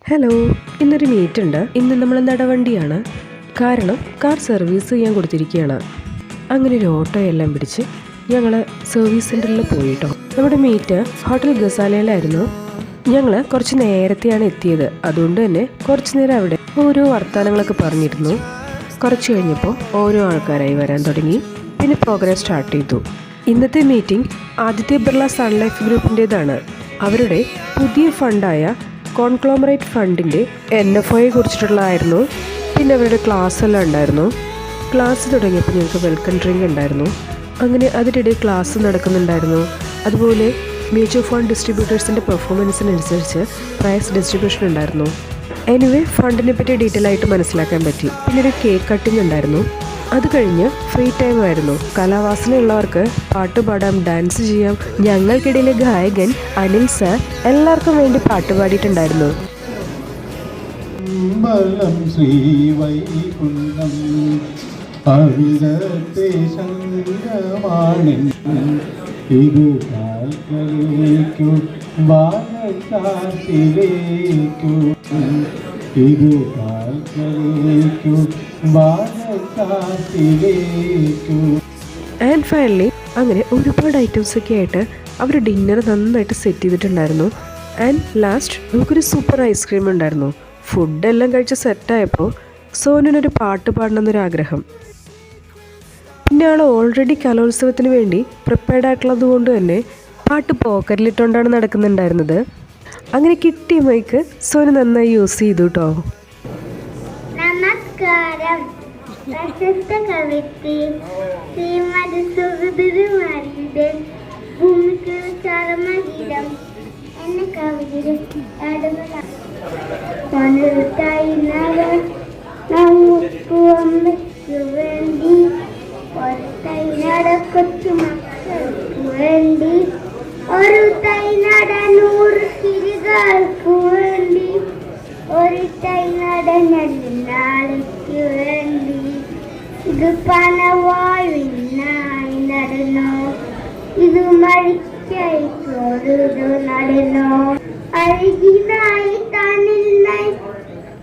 Hello, ഇന്നൊരു meet ഉണ്ട്. ഇന്ന് നമ്മൾ നടവണ്ടിയാണ്. കാരണം കാർ സർവീസ് ചെയ്യാൻ കൊടുത്തിരിക്കുകയാണ്. അങ്ങനെ ഒരു ഓട്ടോ എല്ലാം പിടിച്ച് ഞങ്ങൾ സർവീസ് സെൻറ്ററിൽ പോയിട്ടോ. നമ്മുടെ മീറ്റ് ഹോട്ടൽ ഗസാലയിലായിരുന്നു. ഞങ്ങൾ കുറച്ച് നേരത്തെയാണ് എത്തിയത്. അതുകൊണ്ട് തന്നെ കുറച്ച് നേരം അവിടെ ഓരോ വർത്തമാനങ്ങളൊക്കെ പറഞ്ഞിരുന്നു. കുറച്ച് കഴിഞ്ഞപ്പോൾ ഓരോ ആൾക്കാരായി വരാൻ തുടങ്ങി. പിന്നെ പ്രോഗ്രാം സ്റ്റാർട്ട് ചെയ്തു. ഇന്നത്തെ meeting Aditya Birla sun life ഗ്രൂപ്പിൻ്റേതാണ്. അവരുടെ പുതിയ ഫണ്ടായ കോൺഗ്ലോമറേറ്റ് ഫണ്ടിൻ്റെ NFOയെ കുറിച്ചിട്ടുള്ളതായിരുന്നു. പിന്നെ അവരുടെ ക്ലാസ് എല്ലാം ഉണ്ടായിരുന്നു. ക്ലാസ് തുടങ്ങിയപ്പോൾ ഞങ്ങൾക്ക് വെൽക്കം ഡ്രിങ്ക് ഉണ്ടായിരുന്നു. അങ്ങനെ അതിനിടയിൽ ക്ലാസ് നടക്കുന്നുണ്ടായിരുന്നു. അതുപോലെ മ്യൂച്വൽ ഫണ്ട് ഡിസ്ട്രിബ്യൂട്ടേഴ്സിൻ്റെ പെർഫോമൻസിനനുസരിച്ച് പ്രൈസ് ഡിസ്ട്രിബ്യൂഷൻ ഉണ്ടായിരുന്നു. എനിവേ ഫണ്ടിനെ പറ്റി ഡീറ്റെയിൽ ആയിട്ട് മനസ്സിലാക്കാൻ പറ്റി. പിന്നെ ഒരു കേക്ക് കട്ടിങ് ഉണ്ടായിരുന്നു. അത് കഴിഞ്ഞ് ഫ്രീ ടൈം ആയിരുന്നു. കലാവാസനയുള്ളവർക്ക് പാട്ട് പാടാം, ഡാൻസ് ചെയ്യാം. ഞങ്ങൾക്കിടയിലെ ഗായകൻ അനിൽ സർ എല്ലാവർക്കും വേണ്ടി പാട്ട് പാടിയിട്ടുണ്ടായിരുന്നു. ആൻഡ് ഫൈനലി അങ്ങനെ ഒരുപാട് ഐറ്റംസ് ഒക്കെ ആയിട്ട് അവർ ഡിന്നർ നന്നായിട്ട് സെറ്റ് ചെയ്തിട്ടുണ്ടായിരുന്നു. ആൻഡ് ലാസ്റ്റ് നമുക്കൊരു സൂപ്പർ ഐസ്ക്രീം ഉണ്ടായിരുന്നു. ഫുഡെല്ലാം കഴിച്ച് സെറ്റായപ്പോൾ സോനുവിനൊരു പാട്ട് പാടണമെന്നൊരാഗ്രഹം. പിന്നെ ആൾ ഓൾറെഡി കലോത്സവത്തിന് വേണ്ടി പ്രിപ്പയർഡ് ആയിട്ടുള്ളത് കൊണ്ട് തന്നെ പാട്ട് പോക്കറ്റിലിട്ടുകൊണ്ടാണ് നടക്കുന്നുണ്ടായിരുന്നത്. അങ്ങനെ കിട്ടിയ മൈക്ക് സോനു നന്നായി യൂസ് ചെയ്തു കേട്ടോ. നമസ്കാരം. പ്രശസ്ത കവിത്രി ശ്രീമതി സുഗതകുമാരിയുടെ ഭൂമിക്ക് ചരമഗീതം എന്ന കവിതയിൽ നമുക്ക് അമ്മയ്ക്ക് വേണ്ടി ഒരു തൈ നടക്കൊച്ചു മക്കൾക്ക് വേണ്ടി ഒരു തൈ നട 100 കിളികൾക്ക് വേണ്ടി ഒരു തൈ നട നാളേക്ക് വേണ്ടി ഇത് പണവാഴുന്നായി നടന്നോ ഇത് മഴിക്കായി ചോറുതു നടന്നോ അഴകിനായി തണിനായി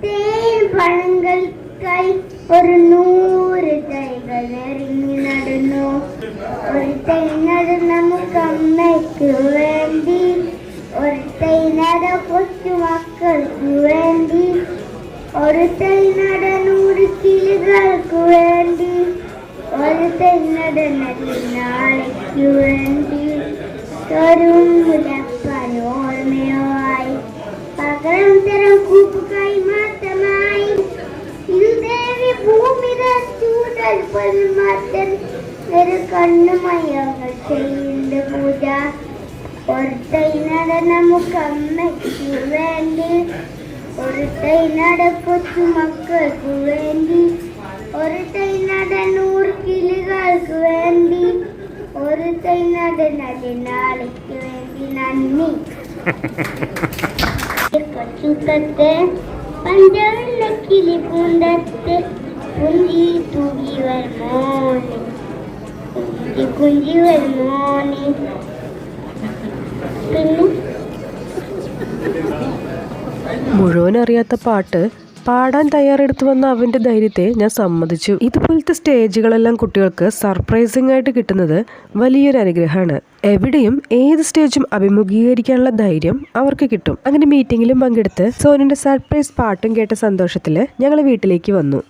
തേൻ പഴങ്ങൾക്കായി ഒരു 100 തൈകൾ എറിഞ്ഞു നടന്നു ഒരു തൈ നട നമുക്ക് അമ്മയ്ക്ക് വേണ്ടി ഒരു തൈ നട കൊച്ചു മക്കൾക്ക് വേണ്ടി ഒരു തൈ നട 100 കിളികൾക്ക് വേണ്ടി ഒരു തൈ നട നാളേക്ക് വേണ്ടി ഓർമ്മയായി പകരം തരം കൂപ്പുകായി മാത്രമായി ദേവി ഭൂമി ചൂടൽ ഒരു കണ്ണുമയങ്ങൾ ചെയ്യേണ്ട പൂജ ഒരു തൈ നട നമുക്ക് അമ്മയ്ക്ക് വേണ്ടി ഒരു തൈ നട കൊച്ചു മക്കൾക്ക് വേണ്ടി ഒരു തൈ നട 100 കിളികൾക്ക് വേണ്ടി ഒരു തൈ നട നാളേക്ക് വേണ്ടി. നന്ദി. കൊച്ചുക്കത്തെ പഞ്ചവെള്ള കിളി പൂന്തത്തെ കുഞ്ചി തൂകി വരുമോനെ കുഞ്ചി വരുമോനെ. പിന്നെ മുഴുവൻ അറിയാത്ത പാട്ട് പാടാൻ തയ്യാറെടുത്തു വന്ന അവൻ്റെ ധൈര്യത്തെ ഞാൻ സമ്മതിച്ചു. ഇതുപോലത്തെ സ്റ്റേജുകളെല്ലാം കുട്ടികൾക്ക് സർപ്രൈസിംഗ് ആയിട്ട് കിട്ടുന്നത് വലിയൊരു അനുഗ്രഹമാണ്. എവിടെയും ഏത് സ്റ്റേജും അഭിമുഖീകരിക്കാനുള്ള ധൈര്യം അവർക്ക് കിട്ടും. അങ്ങനെ മീറ്റിങ്ങിലും പങ്കെടുത്ത് സോനുവിൻ്റെ സർപ്രൈസ് പാട്ടും കേട്ട സന്തോഷത്തിൽ ഞങ്ങൾ വീട്ടിലേക്ക് വന്നു.